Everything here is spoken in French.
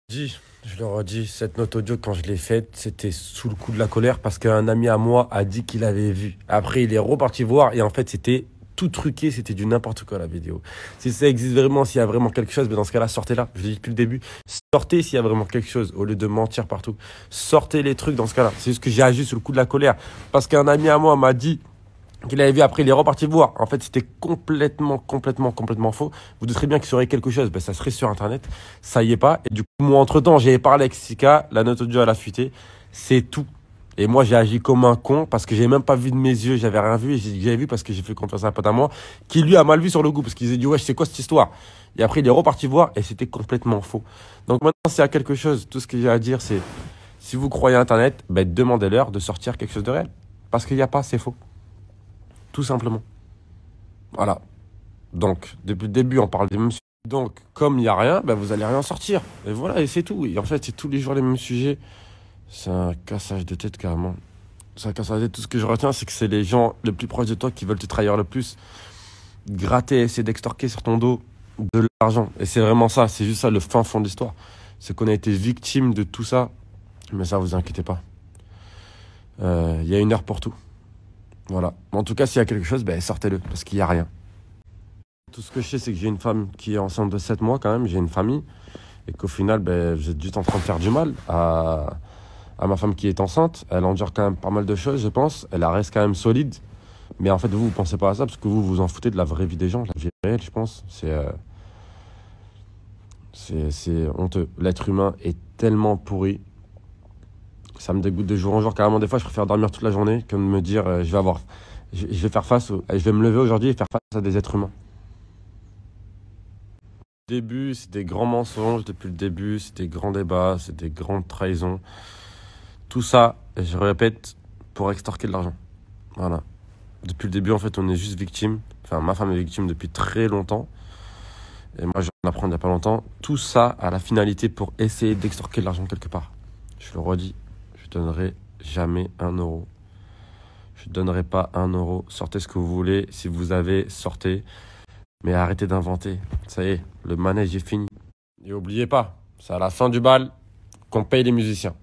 Je leur ai dit, cette note audio, quand je l'ai faite, c'était sous le coup de la colère parce qu'un ami à moi a dit qu'il avait vu. Après, il est reparti voir et en fait, c'était tout truqué, c'était du n'importe quoi la vidéo. Si ça existe vraiment, s'il y a vraiment quelque chose, mais dans ce cas-là, sortez-la. Je l'ai dit depuis le début. Sortez s'il y a vraiment quelque chose, au lieu de mentir partout. Sortez les trucs dans ce cas-là. C'est juste que j'ai agi sous le coup de la colère parce qu'un ami à moi m'a dit qu'il avait vu, après il est reparti voir. En fait, c'était complètement faux. Vous douterez bien qu'il serait quelque chose, ben, ça serait sur internet. Ça y est pas. Et du coup, moi, entre-temps, j'ai parlé avec Sika, la note audio, elle a fuité. C'est tout. Et moi, j'ai agi comme un con parce que j'ai même pas vu de mes yeux, j'avais rien vu. Et j'ai dit que j'avais vu parce que j'ai fait confiance à un pote à moi qui lui a mal vu sur le coup parce qu'il s'est dit, ouais, c'est quoi cette histoire? Et après, il est reparti voir et c'était complètement faux. Donc maintenant, s'il y a quelque chose, tout ce que j'ai à dire, c'est si vous croyez à internet, ben, demandez-leur de sortir quelque chose de réel. Parce qu'il n'y a pas, c'est faux. Tout simplement. Voilà. Donc, depuis le début, on parle des mêmes sujets. Donc, comme il n'y a rien, ben, vous allez rien sortir. Et voilà, et c'est tout. Et en fait, c'est tous les jours les mêmes sujets. C'est un cassage de tête, carrément. C'est un cassage de tête. Tout ce que je retiens, c'est que c'est les gens les plus proches de toi qui veulent te trahir le plus. Gratter, essayer d'extorquer sur ton dos de l'argent. Et c'est vraiment ça. C'est juste ça, le fin fond de l'histoire. C'est qu'on a été victime de tout ça. Mais ça, vous inquiétez pas. Il y a une heure pour tout. Voilà. En tout cas, s'il y a quelque chose, ben, sortez-le. Parce qu'il n'y a rien. Tout ce que je sais, c'est que j'ai une femme qui est enceinte de 7 mois quand même, j'ai une famille, et qu'au final, ben, vous êtes juste en train de faire du mal à ma femme qui est enceinte. Elle endure quand même pas mal de choses, je pense. Elle reste quand même solide. Mais en fait, vous pensez pas à ça, parce que vous vous en foutez de la vraie vie des gens, la vie réelle, je pense. C'est honteux. L'être humain est tellement pourri. Ça me dégoûte de jour en jour. Carrément, des fois, je préfère dormir toute la journée que de me dire, je vais faire face, je vais me lever aujourd'hui et faire face à des êtres humains. Début, c'est des grands mensonges. Depuis le début, c'est des grands débats, c'est des grandes trahisons. Tout ça, et je répète, pour extorquer de l'argent. Voilà. Depuis le début, en fait, on est juste victime. Enfin, ma femme est victime depuis très longtemps. Et moi, je viens d'apprendre il n'y a pas longtemps. Tout ça a la finalité pour essayer d'extorquer de l'argent quelque part. Je le redis, je donnerai jamais 1 euro. Je donnerai pas 1 euro. Sortez ce que vous voulez. Si vous avez, sortez. Mais arrêtez d'inventer. Ça y est, le manège est fini. Et oubliez pas, c'est à la fin du bal qu'on paye les musiciens.